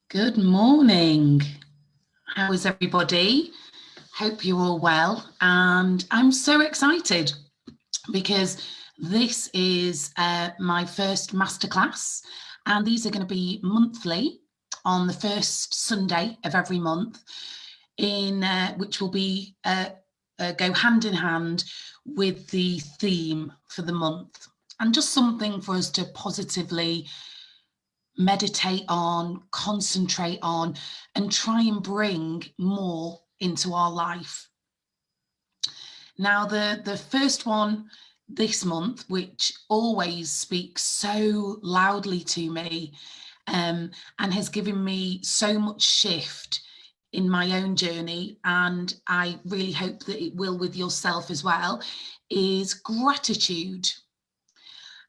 Good morning. How is everybody? Hope you're all well. And I'm so excited because this is my first masterclass, and these are going to be monthly on the first Sunday of every month, which will be go hand in hand with the theme for the month, and just something for us to positively meditate on, concentrate on, and try and bring more into our life. Now, the first one this month, which always speaks so loudly to me and has given me so much shift in my own journey, and I really hope that it will with yourself as well, is gratitude.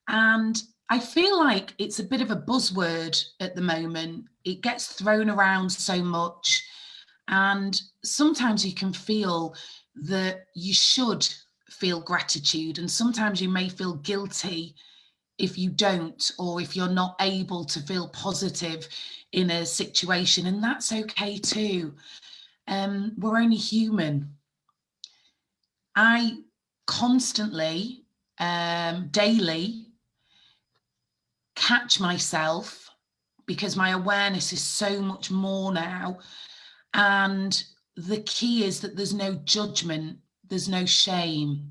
And I feel like it's a bit of a buzzword at the moment. It gets thrown around so much, and sometimes you can feel that you should feel gratitude, and sometimes you may feel guilty if you don't, or if you're not able to feel positive in a situation, and that's okay too. We're only human. I constantly, daily, catch myself, because my awareness is so much more now, and the key is that there's no judgment, there's no shame,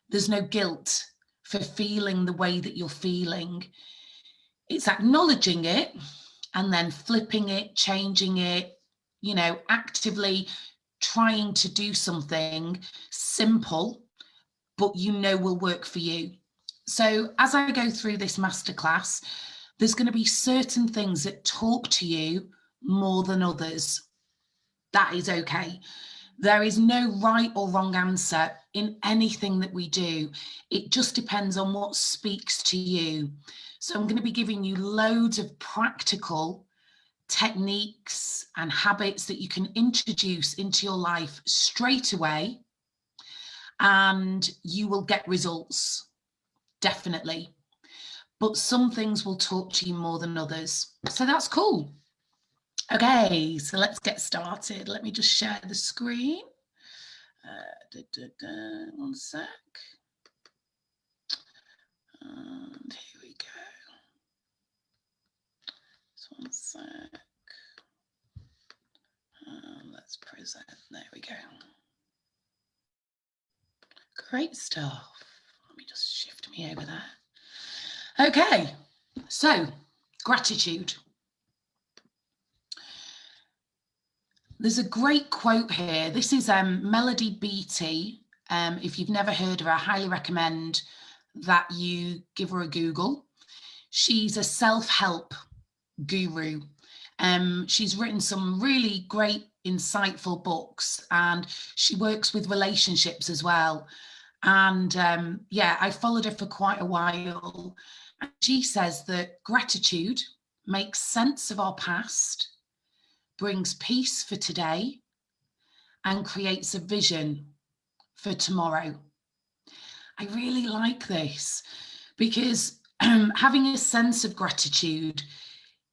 there's no guilt for feeling the way that you're feeling. It's acknowledging it and then flipping it, changing it, actively trying to do something simple but will work for you. So as I go through this masterclass, there's going to be certain things that talk to you more than others. That is okay. There is no right or wrong answer in anything that we do. It just depends on what speaks to you. So I'm going to be giving you loads of practical techniques and habits that you can introduce into your life straight away, and you will get results. Definitely. But some things will talk to you more than others. So that's cool. Okay, so let's get started. Let me just share the screen. One sec. And here we go. Just one sec. Let's present. There we go. Great stuff. Let me just shift me over there. Okay, so gratitude. There's a great quote here. This is Melody Beattie. If you've never heard of her, I highly recommend that you give her a Google. She's a self-help guru. She's written some really great, insightful books, and she works with relationships as well. And I followed her for quite a while. And she says that gratitude makes sense of our past, brings peace for today, and creates a vision for tomorrow. I really like this because having a sense of gratitude,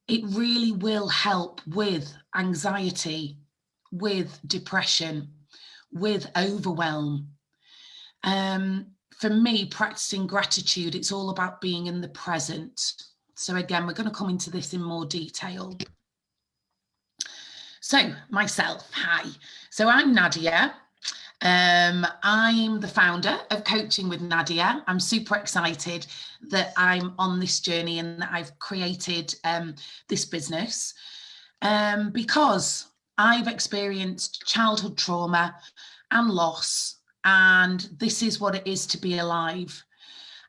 it really will help with anxiety, with depression, with overwhelm. For me, practicing gratitude, it's all about being in the present. So again, we're going to come into this in more detail. So myself, hi. So I'm Nadia. I'm the founder of Coaching with Nadia. I'm super excited that I'm on this journey and that I've created this business because I've experienced childhood trauma and loss, and this is what it is to be alive.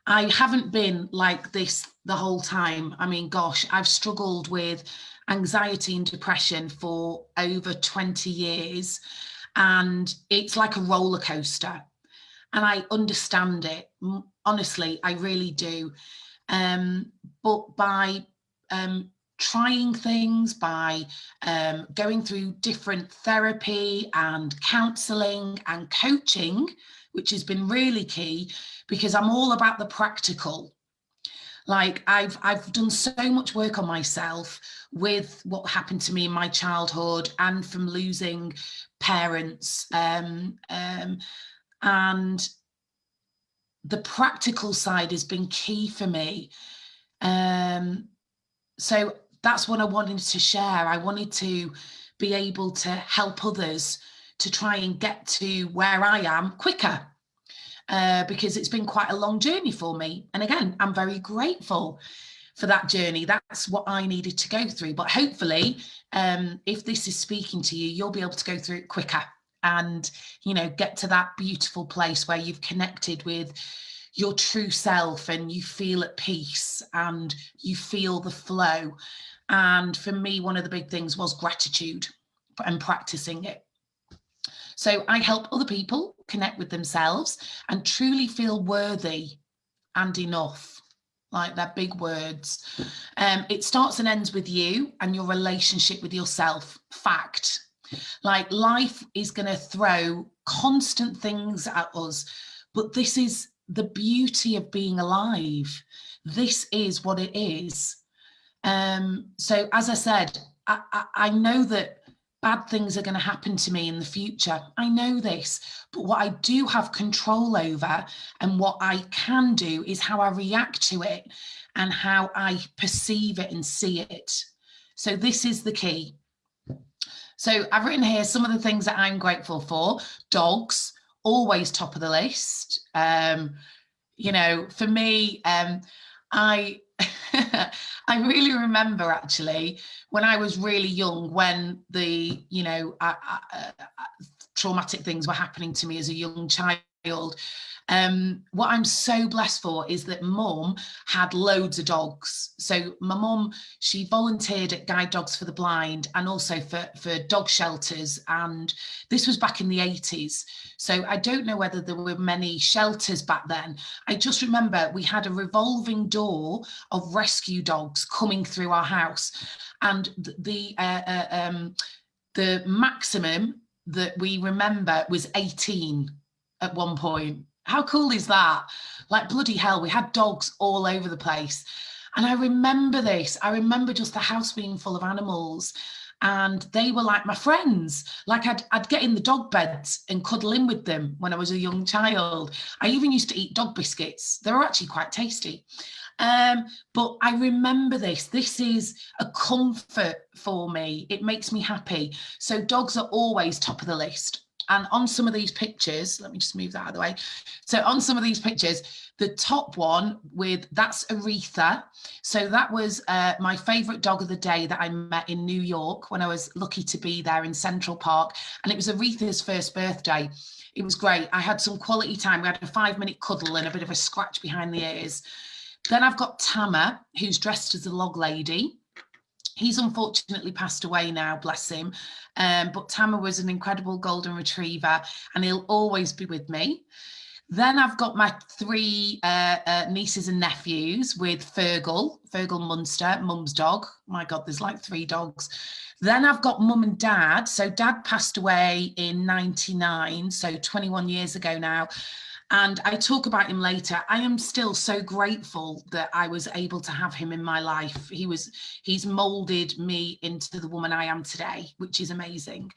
I haven't been like this the whole time. I mean, gosh, I've struggled with anxiety and depression for over 20 years, and it's like a roller coaster, and I understand it. Honestly, I really do. But by trying things, by going through different therapy and counselling and coaching, which has been really key, because I'm all about the practical. Like I've done so much work on myself with what happened to me in my childhood and from losing parents, and the practical side has been key for me. So that's what I wanted to share. I wanted to be able to help others to try and get to where I am quicker, because it's been quite a long journey for me. And again, I'm very grateful for that journey. That's what I needed to go through. But hopefully, if this is speaking to you, you'll be able to go through it quicker and, you know, get to that beautiful place where you've connected with your true self and you feel at peace and you feel the flow. And for me, one of the big things was gratitude and practicing it. So I help other people connect with themselves and truly feel worthy and enough. Like they're big words. It starts and ends with you and your relationship with yourself. Fact. Like life is going to throw constant things at us, but this is the beauty of being alive. This is what it is. So as I said, I know that bad things are going to happen to me in the future. I know this, but what I do have control over and what I can do is how I react to it and how I perceive it and see it. So this is the key. So I've written here some of the things that I'm grateful for. Dogs, always top of the list. You know, for me, I I really remember actually when I was really young, when the, you know, traumatic things were happening to me as a young child. What I'm so blessed for is that mum had loads of dogs. So my mum, she volunteered at Guide Dogs for the Blind and also for dog shelters. And this was back in the 80s. So I don't know whether there were many shelters back then. I just remember we had a revolving door of rescue dogs coming through our house. And the maximum that we remember was 18 at one point. How cool is that? Like bloody hell, we had dogs all over the place. And I remember this. I remember just the house being full of animals. And they were like my friends. Like I'd get in the dog beds and cuddle in with them when I was a young child. I even used to eat dog biscuits. They were actually quite tasty. But I remember this. This is a comfort for me. It makes me happy. So dogs are always top of the list. And on some of these pictures, let me just move that out of the way. So on some of these pictures, the top one that's Aretha. So that was my favorite dog of the day that I met in New York when I was lucky to be there in Central Park. And it was Aretha's first birthday. It was great. I had some quality time. We had a 5-minute cuddle and a bit of a scratch behind the ears. Then I've got Tama, who's dressed as a log lady. He's unfortunately passed away now, bless him. But Tama was an incredible golden retriever and he'll always be with me. Then I've got my 3 nieces and nephews with Fergal Munster, mum's dog. My God, there's like 3 dogs. Then I've got mum and dad. So dad passed away in 99, so 21 years ago now. And I talk about him later. I am still so grateful that I was able to have him in my life. He's molded me into the woman I am today, which is amazing.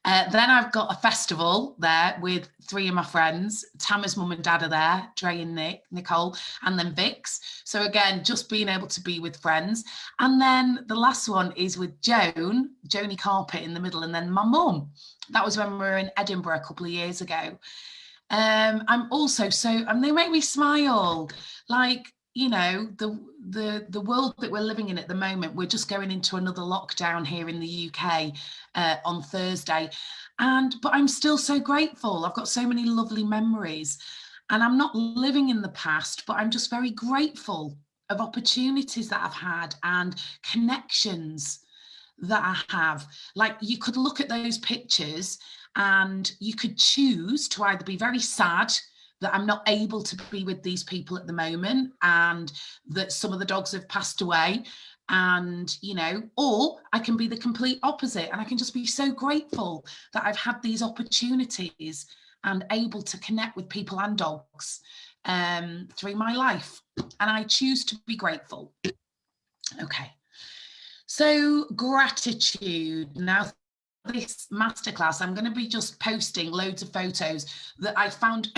Then I've got a festival there with 3 of my friends. Tama's mum and dad are there, Dre and Nicole, and then Vix. So again, just being able to be with friends. And then the last one is with Joni Carpet in the middle, and then my mum. That was when we were in Edinburgh a couple of years ago. I'm also and they make me smile. Like, you know, the world that we're living in at the moment, we're just going into another lockdown here in the UK on Thursday. But I'm still so grateful. I've got so many lovely memories and I'm not living in the past, but I'm just very grateful of opportunities that I've had and connections that I have. Like you could look at those pictures and you could choose to either be very sad that I'm not able to be with these people at the moment and that some of the dogs have passed away, and, you know, or I can be the complete opposite and I can just be so grateful that I've had these opportunities and able to connect with people and dogs. through my life, and I choose to be grateful. Okay, so gratitude. Now, this masterclass, I'm going to be just posting loads of photos that I found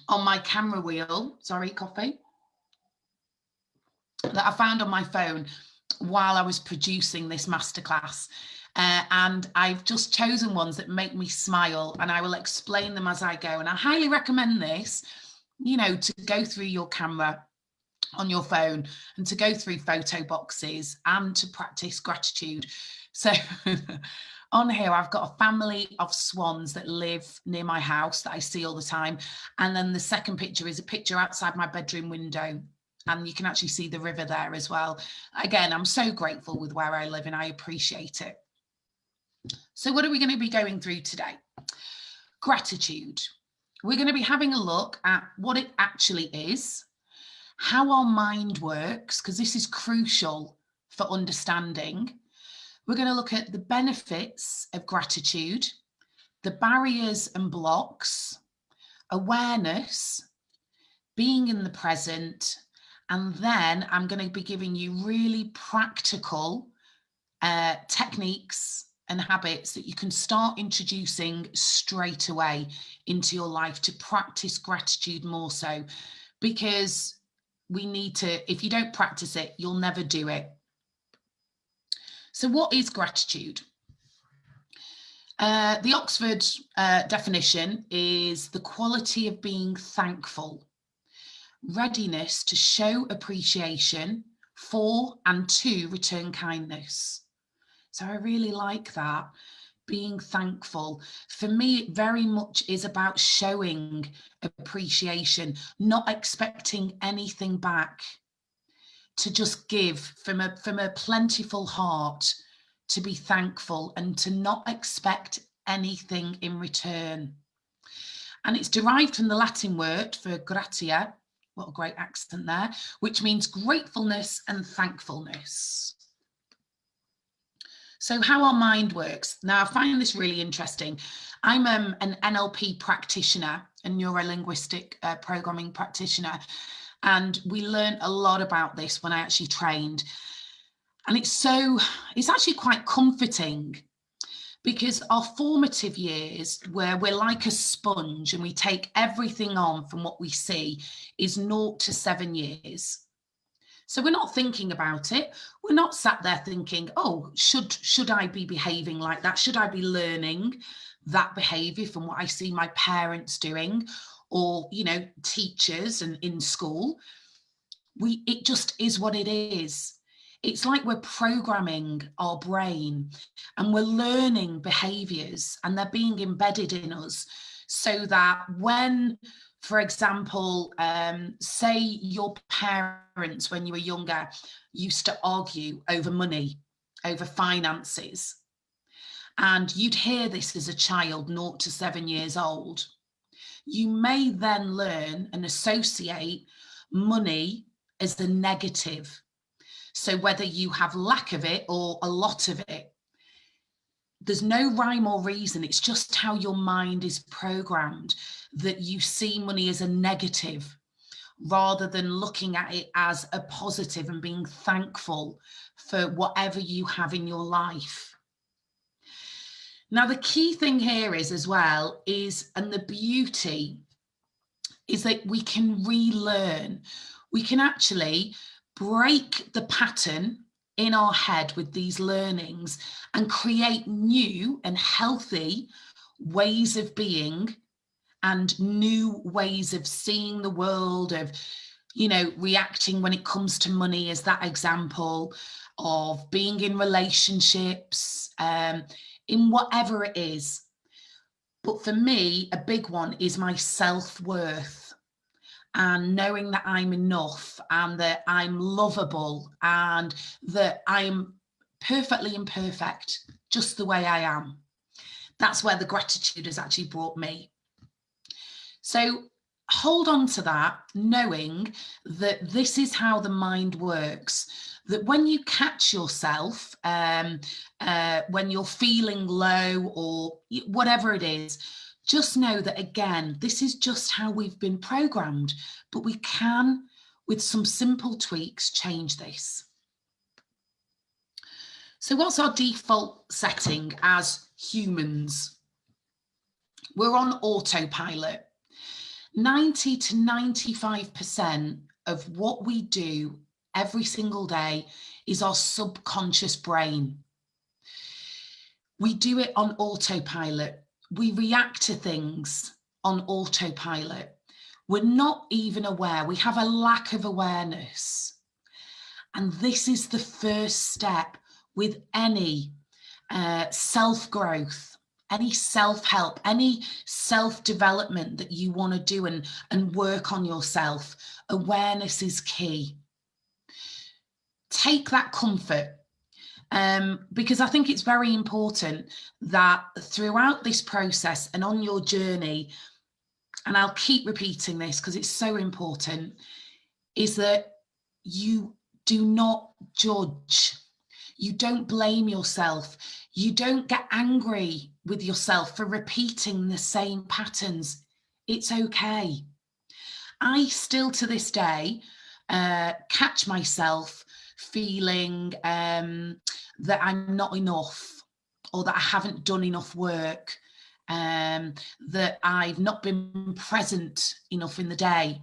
on my camera wheel. Sorry, coffee. That I found on my phone while I was producing this masterclass. And I've just chosen ones that make me smile, and I will explain them as I go. And I highly recommend this, you know, to go through your camera on your phone and to go through photo boxes and to practice gratitude. So on here, I've got a family of swans that live near my house that I see all the time. And then the second picture is a picture outside my bedroom window. And you can actually see the river there as well. Again, I'm so grateful with where I live and I appreciate it. So what are we going to be going through today? Gratitude. We're going to be having a look at what it actually is, how our mind works, because this is crucial for understanding. We're going to look at the benefits of gratitude, the barriers and blocks, awareness, being in the present, and then I'm going to be giving you really practical techniques and habits that you can start introducing straight away into your life to practice gratitude more so, because we need to, if you don't practice it, you'll never do it. So what is gratitude? The Oxford definition is the quality of being thankful, readiness to show appreciation for and to return kindness. So I really like that, being thankful. For me, it very much is about showing appreciation, not expecting anything back, to just give from a plentiful heart, to be thankful and to not expect anything in return. And it's derived from the Latin word for gratia, what a great accent there, which means gratefulness and thankfulness. So how our mind works. Now, I find this really interesting. I'm an NLP practitioner, a neuro-linguistic programming practitioner, and we learned a lot about this when I actually trained. And it's actually quite comforting, because our formative years, where we're like a sponge and we take everything on from what we see, is 0 to 7 years. So we're not thinking about it. We're not sat there thinking, oh, should I be behaving like that? Should I be learning that behavior from what I see my parents doing, or, you know, teachers and in school? It just is what it is. It's like we're programming our brain and we're learning behaviors, and they're being embedded in us, so that when, for example, say your parents, when you were younger, used to argue over money, over finances, and you'd hear this as a child, 0 to 7 years old, you may then learn and associate money as the negative. So whether you have lack of it or a lot of it, there's no rhyme or reason. It's just how your mind is programmed, that you see money as a negative rather than looking at it as a positive and being thankful for whatever you have in your life. Now, the key thing here is as well and the beauty is that we can relearn. We can actually break the pattern in our head with these learnings and create new and healthy ways of being and new ways of seeing the world, of, you know, reacting when it comes to money, as that example, of being in relationships, in whatever it is. But for me, a big one is my self-worth, and knowing that I'm enough and that I'm lovable and that I'm perfectly imperfect, just the way I am. That's where the gratitude has actually brought me. So hold on to that, knowing that this is how the mind works, that when you catch yourself, when you're feeling low or whatever it is, just know that, again, this is just how we've been programmed, but we can, with some simple tweaks, change this. So what's our default setting as humans? We're on autopilot. 90 to 95% of what we do every single day is our subconscious brain. We do it on autopilot. We react to things on autopilot. We're not even aware. We have a lack of awareness. And this is the first step with any self-growth, any self-help, any self-development that you want to do and work on yourself. Awareness is key. Take that comfort, because I think it's very important that throughout this process and on your journey, and I'll keep repeating this because it's so important, is that you do not judge. You don't blame yourself. You don't get angry with yourself for repeating the same patterns. It's okay. I still to this day catch myself feeling that I'm not enough, or that I haven't done enough work, that I've not been present enough in the day.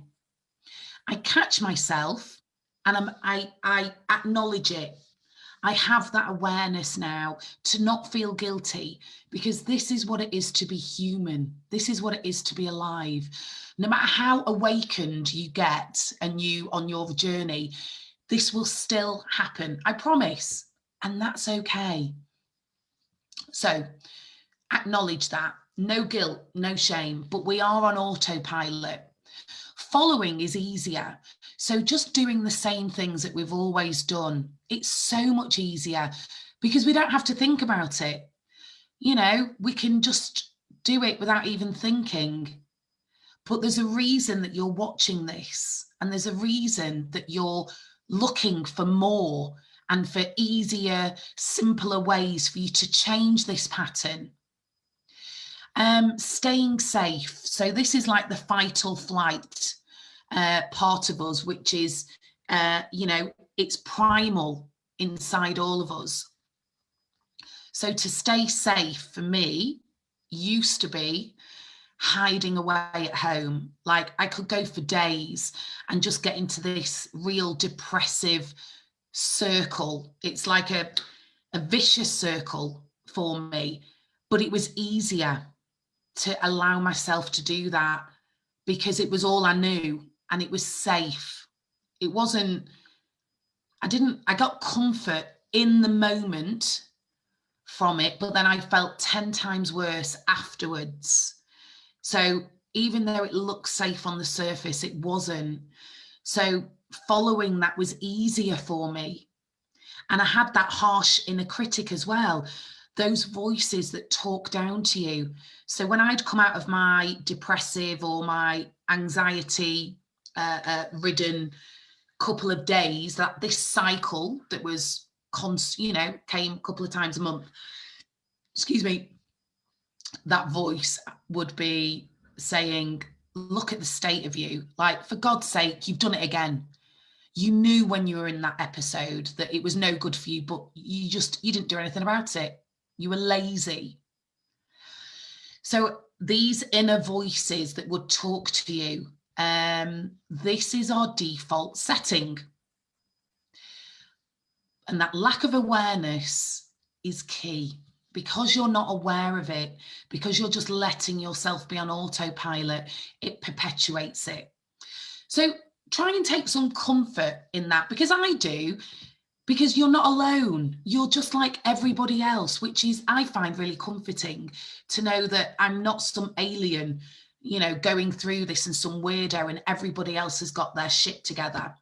I catch myself and I acknowledge it. I have that awareness now to not feel guilty, because this is what it is to be human. This is what it is to be alive. No matter how awakened you get and you on your journey, this will still happen, I promise. And that's okay. So acknowledge that. No guilt, no shame, but we are on autopilot. Following is easier. So just doing the same things that we've always done, it's so much easier because we don't have to think about it. You know, we can just do it without even thinking. But there's a reason that you're watching this, and there's a reason that you're looking for more and for easier, simpler ways for you to change this pattern. Staying safe. So this is like the fight or flight part of us, which is, you know, it's primal inside all of us. So to stay safe for me used to be hiding away at home. Like I could go for days and just get into this real depressive circle. It's like a vicious circle for me, but it was easier to allow myself to do that because it was all I knew and it was safe. It wasn't, I got comfort in the moment from it, but then I felt 10 times worse afterwards. So even though it looked safe on the surface, it wasn't. So following that was easier for me. And I had that harsh inner critic as well, those voices that talk down to you. So when I'd come out of my depressive or my anxiety ridden couple of days, that this cycle that was you know, came a couple of times a month, excuse me, that voice would be saying, look at the state of you. Like, for God's sake, you've done it again. You knew when you were in that episode that it was no good for you, but you didn't do anything about it. You were lazy. So these inner voices that would talk to you, this is our default setting. And that lack of awareness is key, because you're not aware of it, because you're just letting yourself be on autopilot, it perpetuates it. So try and take some comfort in that, because I do, because you're not alone. You're just like everybody else, which is, I find really comforting to know that I'm not some alien, you know, going through this and some weirdo and everybody else has got their shit together.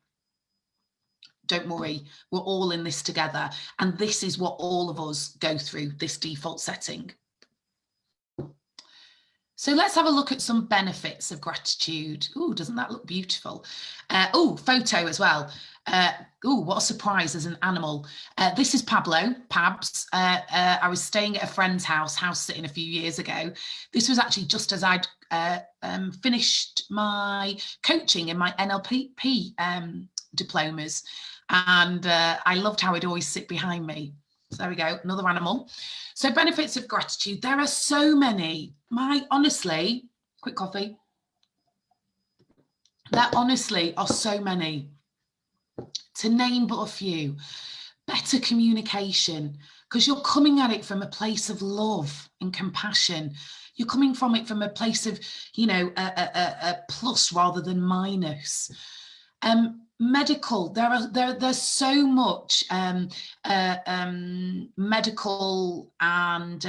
Don't worry, we're all in this together. And this is what all of us go through, this default setting. So let's have a look at some benefits of gratitude. Oh, doesn't that look beautiful? Oh, photo as well. Oh, what a surprise as an animal. This is Pablo, Pabs. I was staying at a friend's house sitting a few years ago. This was actually just as I'd finished my coaching in my NLP diplomas. And I loved how he'd always sit behind me. So there we go, another animal. So benefits of gratitude. There are so many. Honestly, quick coffee. There honestly are so many. To name but a few. Better communication, because you're coming at it from a place of love and compassion. You're coming from it from a place of, a plus rather than minus. Medical, there's so much medical and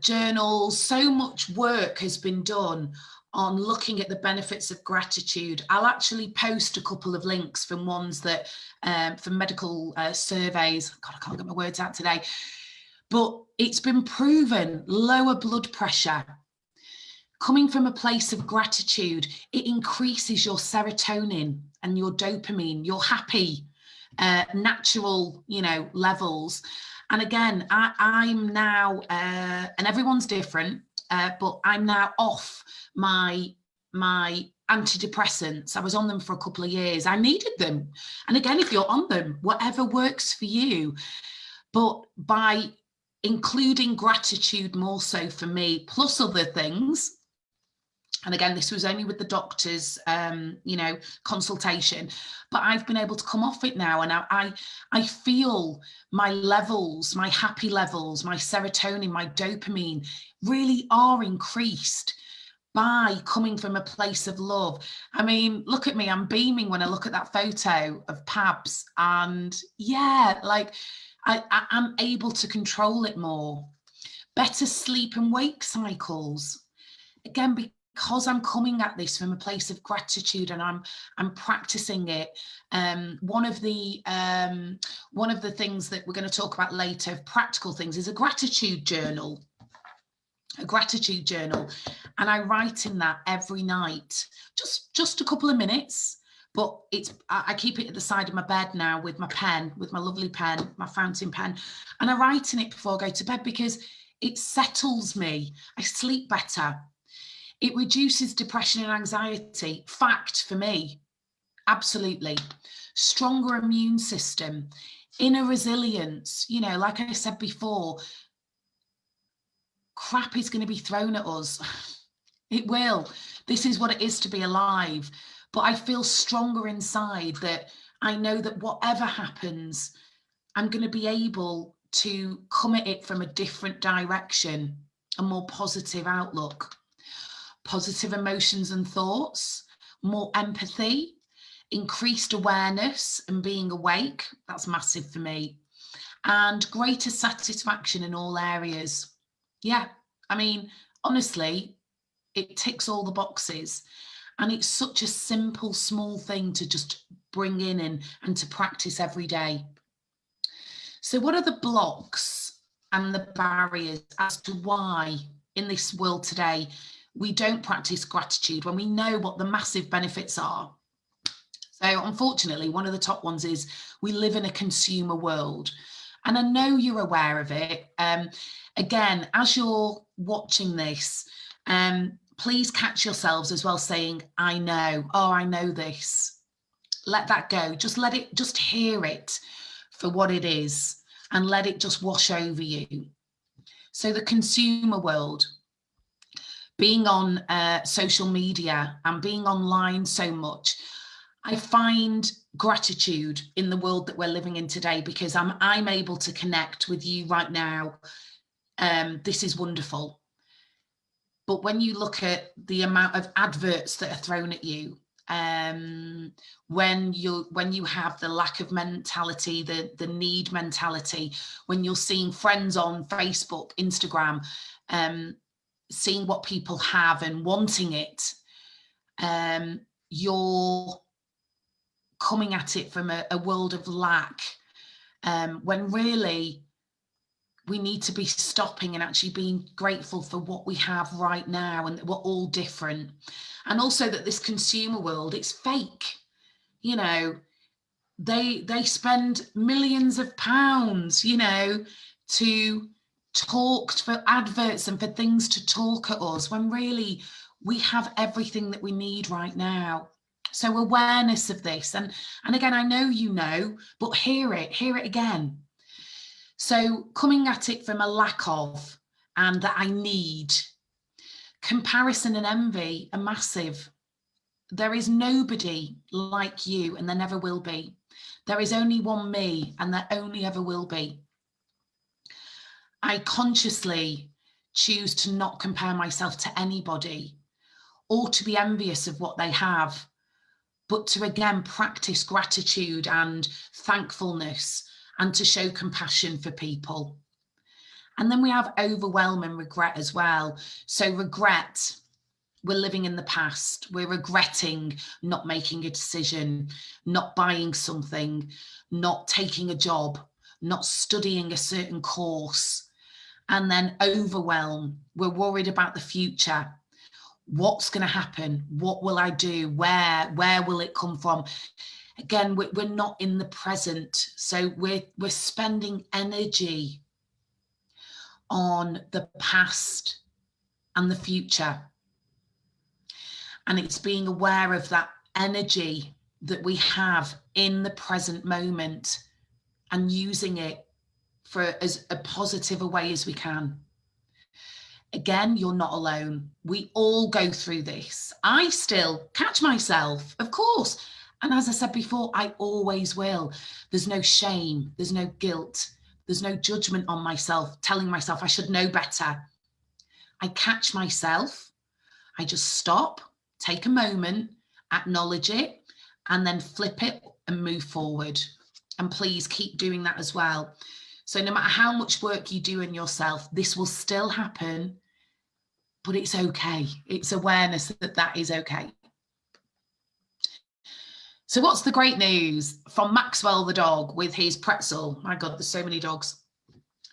journals, so much work has been done on looking at the benefits of gratitude. I'll actually post a couple of links from ones that from medical surveys. God, I can't get my words out today. But it's been proven, lower blood pressure. Coming from a place of gratitude, it increases your serotonin and your dopamine, your happy, natural, levels. And again, I'm now, and everyone's different, but I'm now off my antidepressants. I was on them for a couple of years. I needed them. And again, if you're on them, whatever works for you. But by including gratitude more so for me, plus other things, and again, this was only with the doctor's, consultation, but I've been able to come off it now. And I feel my levels, my happy levels, my serotonin, my dopamine really are increased by coming from a place of love. I mean, look at me, I'm beaming when I look at that photo of Pabs. And yeah, like I'm able to control it more. Better sleep and wake cycles. Again, because I'm coming at this from a place of gratitude and I'm practicing it. One of the things that we're going to talk about later, practical things, is a gratitude journal. And I write in that every night, just a couple of minutes. But I keep it at the side of my bed now with my pen, with my lovely pen, my fountain pen, and I write in it before I go to bed because it settles me. I sleep better. It reduces depression and anxiety. Fact for me, absolutely. Stronger immune system, inner resilience. Like I said before, crap is going to be thrown at us. It will. This is what it is to be alive. But I feel stronger inside that I know that whatever happens, I'm going to be able to come at it from a different direction, a more positive outlook. Positive emotions and thoughts, more empathy, increased awareness and being awake. That's massive for me. And greater satisfaction in all areas. Yeah, I mean, honestly, it ticks all the boxes. And it's such a simple, small thing to just bring in and to practice every day. So what are the blocks and the barriers as to why in this world today we don't practice gratitude when we know what the massive benefits are? So unfortunately, one of the top ones is we live in a consumer world. And I know you're aware of it. Again, as you're watching this, please catch yourselves as well saying, I know, I know this. Let that go. Just hear it for what it is and let it just wash over you. So the consumer world, being on social media and being online so much, I find gratitude in the world that we're living in today because I'm able to connect with you right now. This is wonderful. But when you look at the amount of adverts that are thrown at you, when you have the lack of mentality, the need mentality, when you're seeing friends on Facebook, Instagram, seeing what people have and wanting it, you're coming at it from a world of lack, when really we need to be stopping and actually being grateful for what we have right now and that we're all different. And also that this consumer world, it's fake. you know, they spend millions of pounds, you know, to talk, for adverts and for things to talk at us, when really we have everything that we need right now. So awareness of this, and again, I know you know, but hear it again. So coming at it from a lack of and that I need. Comparison and envy are massive. There is nobody like you, and there never will be. There is only one me, and there only ever will be. I consciously choose to not compare myself to anybody or to be envious of what they have, but to again practice gratitude and thankfulness and to show compassion for people. And then we have overwhelm and regret as well. So regret, we're living in the past. We're regretting not making a decision, not buying something, not taking a job, not studying a certain course. And then overwhelm, we're worried about the future. What's going to happen? What will I do? Where will it come from? Again, we're not in the present. So we're spending energy on the past and the future. And it's being aware of that energy that we have in the present moment and using it for as a positive a way as we can. Again, you're not alone. We all go through this. I still catch myself, of course. And as I said before, I always will. There's no shame. There's no guilt. There's no judgment on myself, telling myself I should know better. I catch myself. I just stop, take a moment, acknowledge it, and then flip it and move forward. And please keep doing that as well. So no matter how much work you do in yourself, this will still happen, but it's okay. It's awareness that that is okay. So what's the great news from Maxwell the dog with his pretzel? My God, there's so many dogs.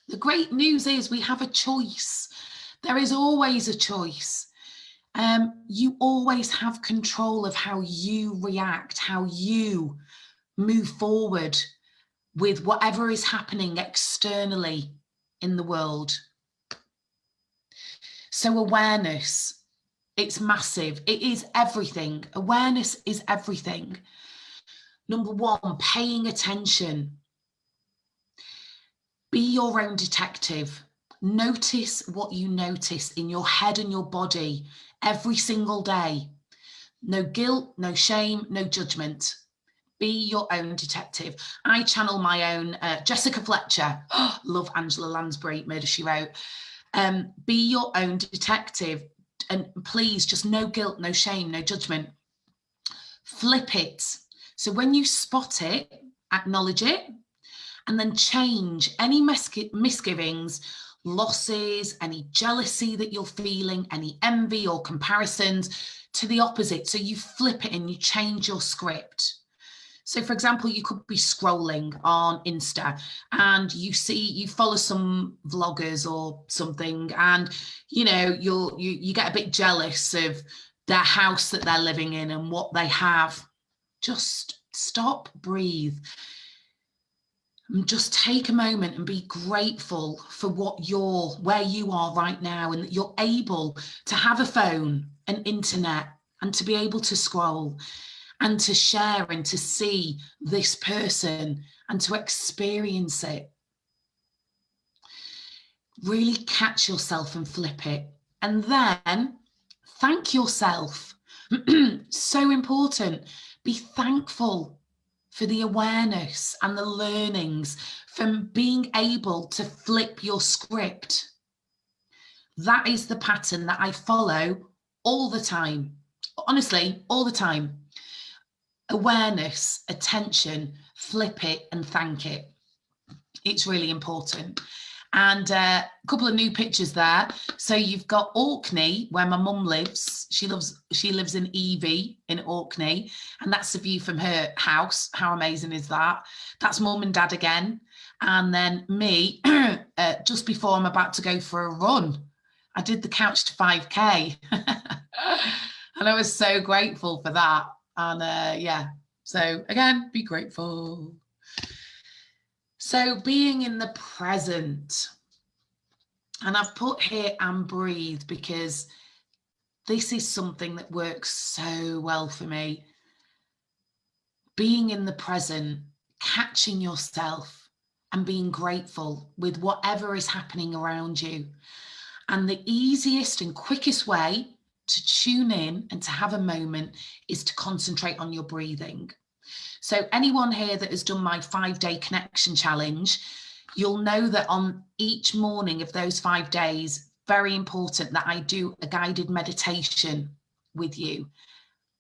The great news is we have a choice. There is always a choice. You always have control of how you react, how you move forward with whatever is happening externally in the world. So awareness, it's massive. It is everything. Awareness is everything. Number one, paying attention. Be your own detective. Notice what you notice in your head and your body every single day. No guilt, no shame, no judgment. Be your own detective. I channel my own Jessica Fletcher. Love Angela Lansbury, Murder, She Wrote. Be your own detective. And please, just no guilt, no shame, no judgment. Flip it. So when you spot it, acknowledge it, and then change any misgivings, losses, any jealousy that you're feeling, any envy or comparisons to the opposite. So you flip it and you change your script. So for example, you could be scrolling on Insta and you follow some vloggers or something, and you know you get a bit jealous of their house that they're living in and what they have. Just stop, breathe. Just take a moment and be grateful for where you are right now, and that you're able to have a phone, an internet, and to be able to scroll and to share and to see this person and to experience it. Really catch yourself and flip it. And then thank yourself. So important. Be thankful for the awareness and the learnings from being able to flip your script. That is the pattern that I follow all the time. Honestly, all the time. Awareness, attention, flip it and thank it. It's really important. And a couple of new pictures there. So you've got Orkney, where my mum lives. She lives in Evie in Orkney, and that's the view from her house. How amazing is that? That's mum and dad again. And then me, just before I'm about to go for a run. I did the couch to 5K. And I was so grateful for that. And yeah, So again, be grateful. So being in the present, and I've put here and breathe because this is something that works so well for me. Being in the present, catching yourself and being grateful with whatever is happening around you. And the easiest and quickest way to tune in and to have a moment is to concentrate on your breathing. So anyone here that has done my 5-day connection challenge, you'll know that on each morning of those 5 days, very important that I do a guided meditation with you.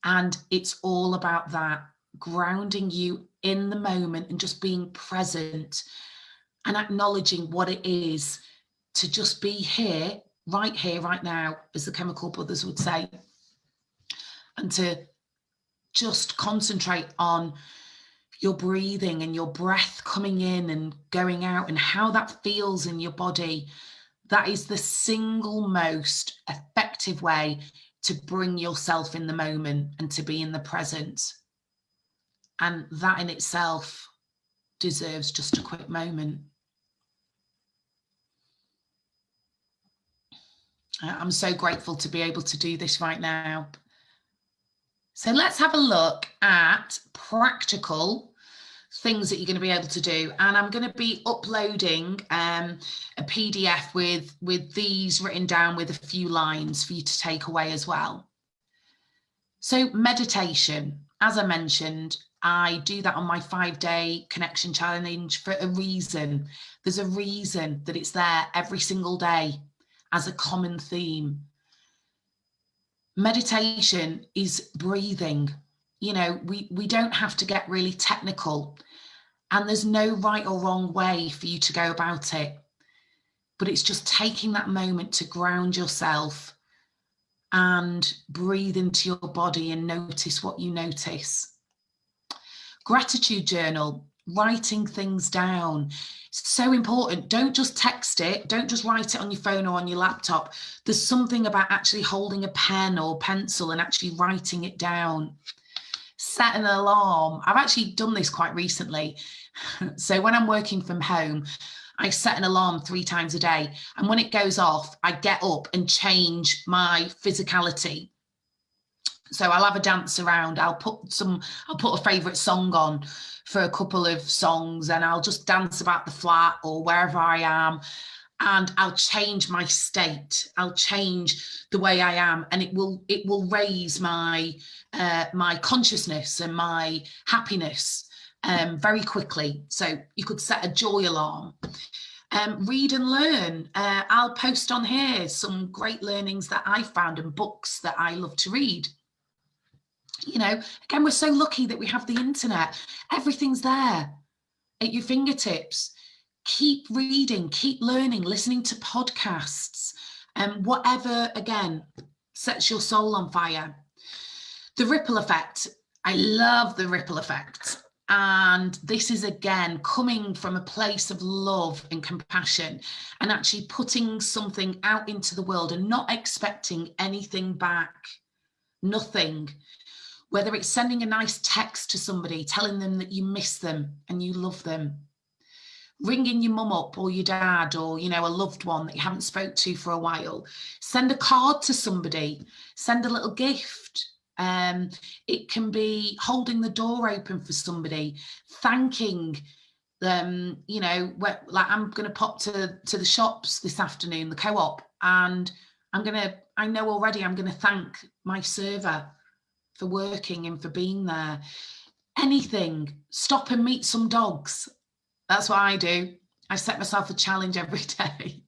And it's all about that, grounding you in the moment and just being present and acknowledging what it is to just be here, right now, as the Chemical Brothers would say, and to just concentrate on your breathing and your breath coming in and going out and how that feels in your body. That is the single most effective way to bring yourself in the moment and to be in the present. And that in itself deserves just a quick moment. I'm so grateful to be able to do this right now. So let's have a look at practical things that you're going to be able to do. And I'm going to be uploading a PDF with these written down with a few lines for you to take away as well. So meditation, as I mentioned, I do that on my 5-day connection challenge for a reason. There's a reason that it's there every single day as a common theme. Meditation is breathing. You know, we don't have to get really technical, and there's no right or wrong way for you to go about it. But it's just taking that moment to ground yourself and breathe into your body and notice what you notice. Gratitude journal, writing things down. So important. Don't just text it. Don't just write it on your phone or on your laptop. There's something about actually holding a pen or pencil and actually writing it down. Set an alarm. I've actually done this quite recently. So when I'm working from home, I set an alarm 3 times a day. And when it goes off, I get up and change my physicality. So I'll have a dance around. I'll put a favourite song on for a couple of songs, and I'll just dance about the flat or wherever I am. And I'll change my state. I'll change the way I am, and it will raise my my consciousness and my happiness very quickly. So you could set a joy alarm. Read and learn. I'll post on here some great learnings that I found and books that I love to read. You know, again, we're so lucky that we have the internet. Everything's there at your fingertips. Keep reading, keep learning, listening to podcasts, and whatever, again, sets your soul on fire. The ripple effect. I love the ripple effect. And this is, again, coming from a place of love and compassion and actually putting something out into the world and not expecting anything back. Nothing. Whether it's sending a nice text to somebody, telling them that you miss them and you love them, ringing your mum up or your dad or, you know, a loved one that you haven't spoke to for a while. Send a card to somebody, send a little gift. It can be holding the door open for somebody, thanking them, you know, like I'm going to pop to the shops this afternoon, the co-op, and I know already I'm going to thank my server for working and for being there. Anything. Stop and meet some dogs. That's what I do. I set myself a challenge every day.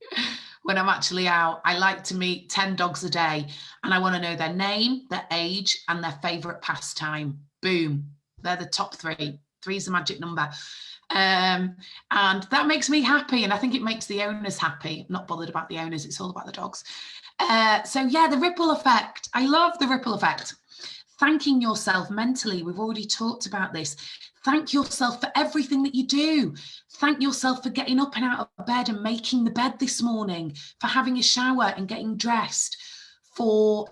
When I'm actually out, I like to meet 10 dogs a day, and I want to know their name, their age, and their favourite pastime. Boom. They're the top 3. 3 is the magic number. And that makes me happy, and I think it makes the owners happy. I'm not bothered about the owners. It's all about the dogs. So yeah, the ripple effect. I love the ripple effect. Thanking yourself mentally. We've already talked about this. Thank yourself for everything that you do. Thank yourself for getting up and out of bed and making the bed this morning, for having a shower and getting dressed, for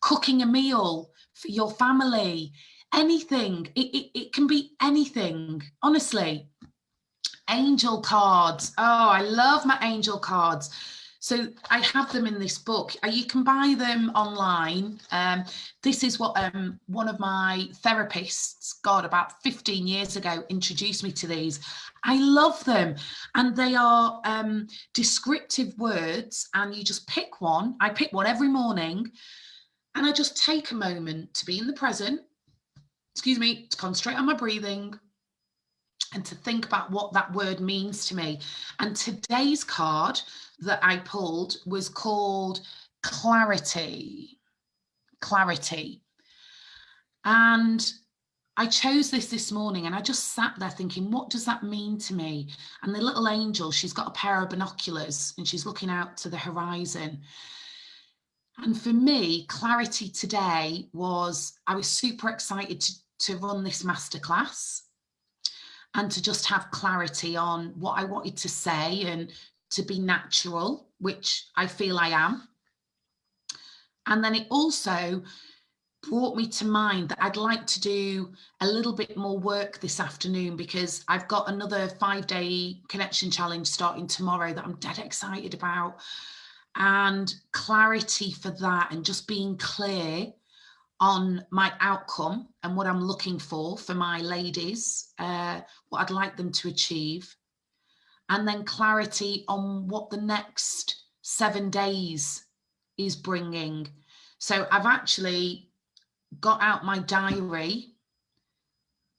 cooking a meal for your family. anything. It can be anything, honestly. Angel cards. Oh, I love my angel cards. So I have them in this book. You can buy them online. This is what one of my therapists, God, about 15 years ago, introduced me to these. I love them. And they are descriptive words, and you just pick one. I pick one every morning, and I just take a moment to be in the present, to concentrate on my breathing, and to think about what that word means to me. And today's card that I pulled was called clarity. Clarity. And I chose this morning, and I just sat there thinking, what does that mean to me? And the little angel, she's got a pair of binoculars and she's looking out to the horizon. And for me, clarity today was, I was super excited to run this masterclass and to just have clarity on what I wanted to say and to be natural, which I feel I am. And then it also brought me to mind that I'd like to do a little bit more work this afternoon, because I've got another 5-day connection challenge starting tomorrow that I'm dead excited about. And clarity for that, and just being clear on my outcome and what I'm looking for my ladies, what I'd like them to achieve. And then clarity on what the next 7 days is bringing. So I've actually got out my diary,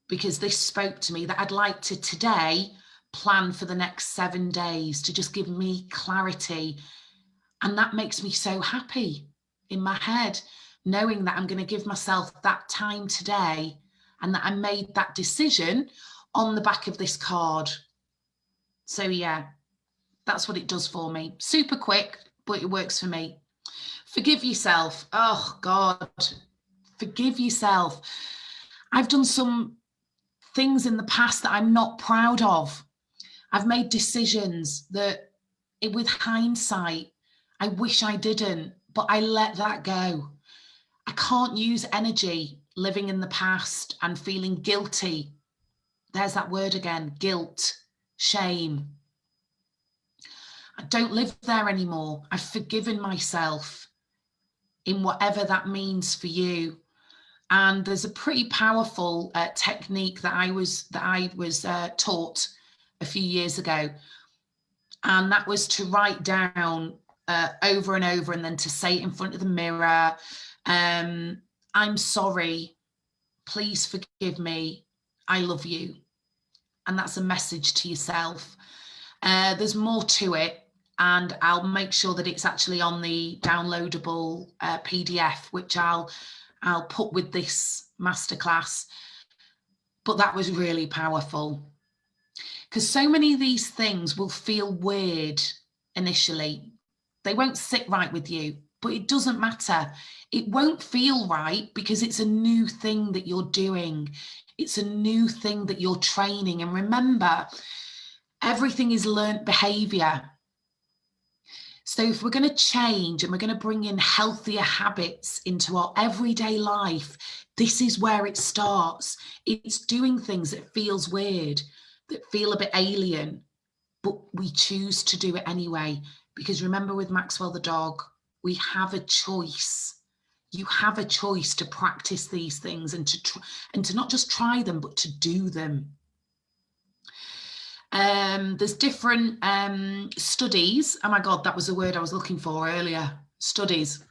because this spoke to me, that I'd like to today plan for the next 7 days to just give me clarity. And that makes me so happy in my head, knowing that I'm going to give myself that time today, and that I made that decision on the back of this card. So yeah, that's what it does for me. Super quick, but it works for me. Forgive yourself. Oh God, forgive yourself. I've done some things in the past that I'm not proud of. I've made decisions that, with hindsight, I wish I didn't, but I let that go. I can't use energy living in the past and feeling guilty. There's that word again, guilt, shame. I don't live there anymore. I've forgiven myself, in whatever that means for you. And there's a pretty powerful technique that I was taught a few years ago, and that was to write down over and over, and then to say it in front of the mirror. I'm sorry, please forgive me, I love you. And that's a message to yourself. There's more to it, and I'll make sure that it's actually on the downloadable PDF, which I'll put with this masterclass. But that was really powerful, because so many of these things will feel weird initially. They won't sit right with you, but it doesn't matter. It won't feel right, because it's a new thing that you're doing. It's a new thing that you're training. And remember, everything is learnt behavior. So if we're going to change and we're going to bring in healthier habits into our everyday life, this is where it starts. It's doing things that feels weird, that feel a bit alien, but we choose to do it anyway. Because remember, with Maxwell the dog, we have a choice. You have a choice to practice these things, and to not just try them, but to do them. There's different studies. Oh my God, that was the word I was looking for earlier. Studies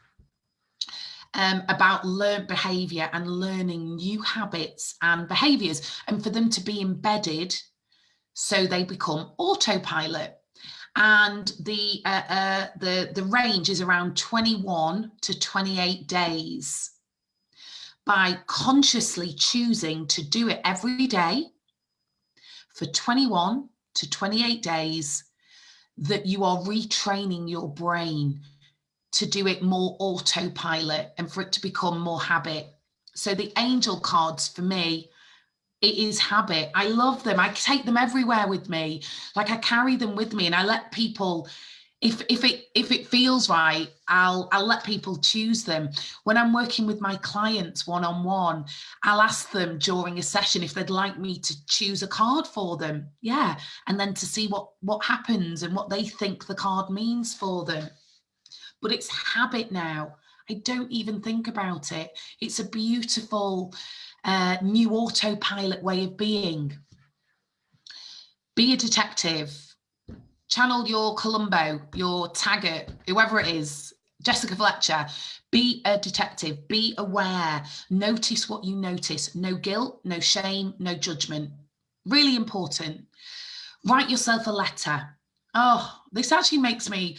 about learned behavior and learning new habits and behaviors, and for them to be embedded so they become autopilot. And the range is around 21 to 28 days. By consciously choosing to do it every day for 21 to 28 days, that you are retraining your brain to do it more autopilot and for it to become more habit. So the angel cards for me, it is habit. I love them. I take them everywhere with me. Like, I carry them with me, and I let people If it feels right, I'll let people choose them. When I'm working with my clients one-on-one, I'll ask them during a session if they'd like me to choose a card for them. Yeah, and then to see what happens and what they think the card means for them. But it's habit now. I don't even think about it. It's a beautiful new autopilot way of being. Be a detective. Channel your Columbo, your Taggart, whoever it is, Jessica Fletcher. Be a detective. Be aware. Notice what you notice. No guilt, no shame, no judgment. Really important. Write yourself a letter. Oh, this actually makes me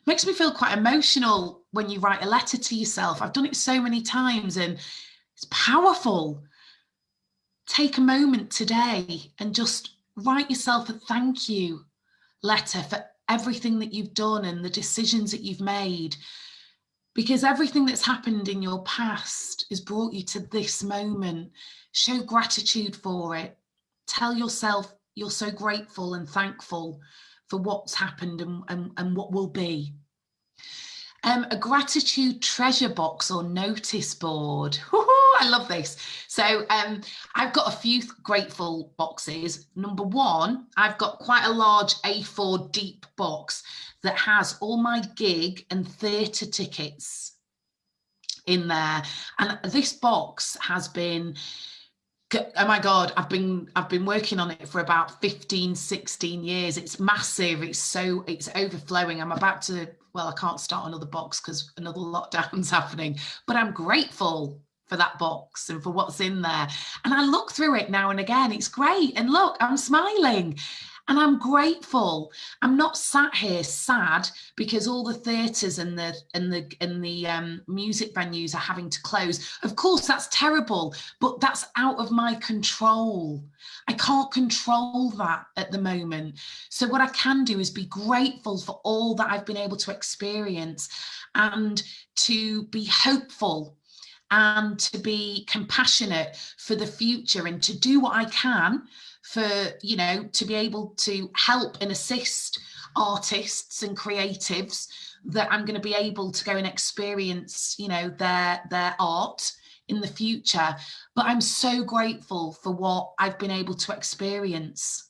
feel quite emotional when you write a letter to yourself. I've done it so many times and it's powerful. Take a moment today and just write yourself a thank you letter for everything that you've done and the decisions that you've made, because everything that's happened in your past has brought you to this moment. Show gratitude for it. Tell yourself you're so grateful and thankful for what's happened and what will be. A gratitude treasure box or notice board. I love this. So I've got a few grateful boxes. Number one, I've got quite a large A4 deep box that has all my gig and theatre tickets in there. And this box has been, oh my God, I've been working on it for about 15, 16 years. It's massive. It's overflowing. I'm about to, well, I can't start another box because another lockdown's happening, but I'm grateful for that box and for what's in there. And I look through it now and again. It's great. And look, I'm smiling. And I'm grateful. I'm not sat here sad because all the theatres and the music venues are having to close. Of course, that's terrible, but that's out of my control. I can't control that at the moment. So what I can do is be grateful for all that I've been able to experience and to be hopeful and to be compassionate for the future and to do what I can for, to be able to help and assist artists and creatives that I'm going to be able to go and experience, their art in the future. But I'm so grateful for what I've been able to experience.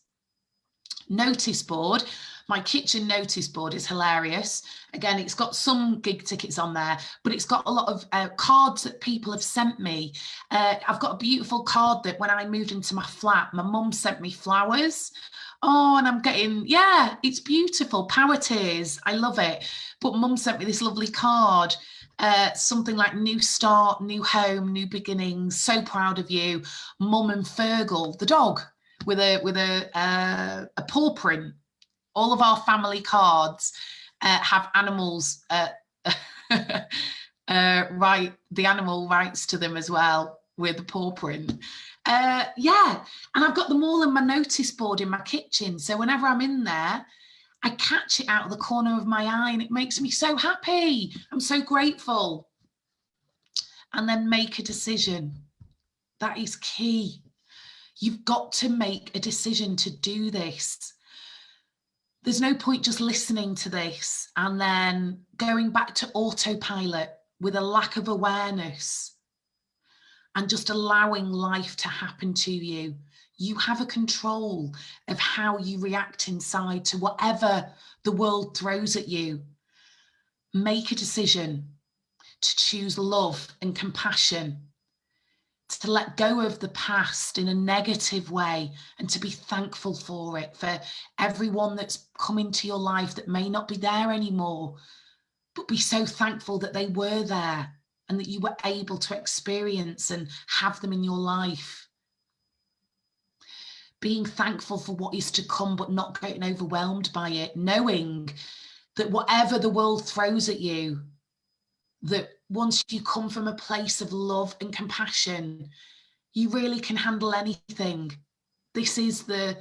Notice board. My kitchen notice board is hilarious. Again, it's got some gig tickets on there, but it's got a lot of cards that people have sent me. I've got a beautiful card that when I moved into my flat, my mum sent me flowers. Oh, and I'm getting, it's beautiful. Power tears. I love it. But mum sent me this lovely card. Something like new start, new home, new beginnings. So proud of you, Mum and Fergal, the dog, with a paw print. All of our family cards have animals write the animal rights to them as well with the paw print. And I've got them all in my notice board in my kitchen. So whenever I'm in there, I catch it out of the corner of my eye and it makes me so happy. I'm so grateful. And then make a decision. That is key. You've got to make a decision to do this. There's no point just listening to this and then going back to autopilot with a lack of awareness and just allowing life to happen to you. You have a control of how you react inside to whatever the world throws at you. Make a decision to choose love and compassion, to let go of the past in a negative way and to be thankful for it, for everyone that's come into your life that may not be there anymore, but be so thankful that they were there and that you were able to experience and have them in your life. Being thankful for what is to come, but not getting overwhelmed by it, knowing that whatever the world throws at you, that once you come from a place of love and compassion, you really can handle anything. This is the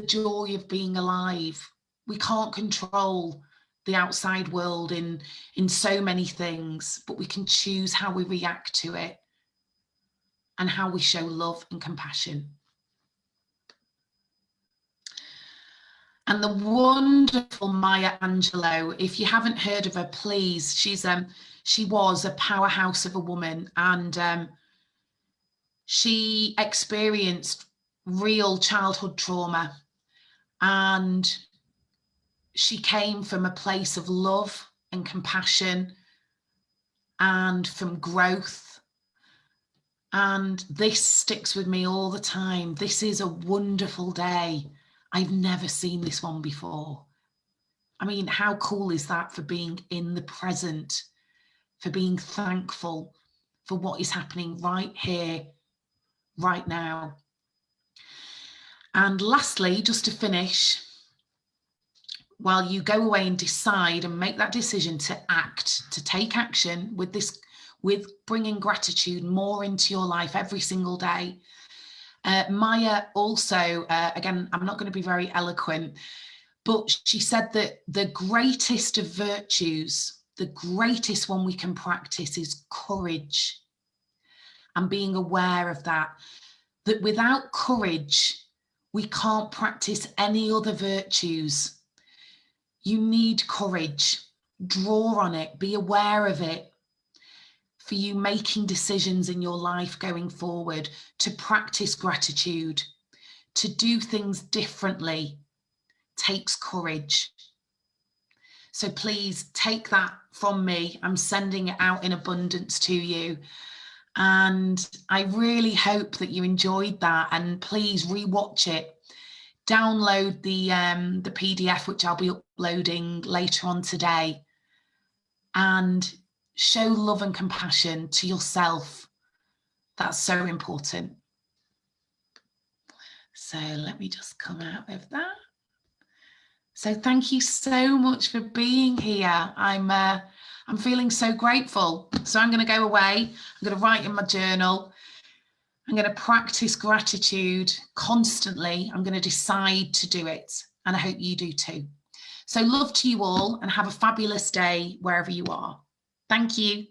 joy of being alive. We can't control the outside world in so many things, but we can choose how we react to it and how we show love and compassion. And the wonderful Maya Angelou, if you haven't heard of her, please, she was a powerhouse of a woman, and she experienced real childhood trauma, and she came from a place of love and compassion and from growth. And this sticks with me all the time. This is a wonderful day. I've never seen this one before. I mean, how cool is that for being in the present, for being thankful for what is happening right here, right now. And lastly, just to finish, while you go away and decide and make that decision to act, to take action with this, with bringing gratitude more into your life every single day. Maya also, again, I'm not going to be very eloquent, but she said that the greatest of virtues, the greatest one we can practice is courage, and being aware of that, that without courage, we can't practice any other virtues. You need courage. Draw on it, be aware of it, for you making decisions in your life going forward, to practice gratitude, to do things differently takes courage. So please take that from me. I'm sending it out in abundance to you. And I really hope that you enjoyed that, and please rewatch it. Download the PDF, which I'll be uploading later on today, and show love and compassion to yourself. That's so important. So let me just come out of that. So thank you so much for being here. I'm feeling so grateful. So I'm going to go away. I'm going to write in my journal. I'm going to practice gratitude constantly. I'm going to decide to do it. And I hope you do too. So love to you all, and have a fabulous day wherever you are. Thank you.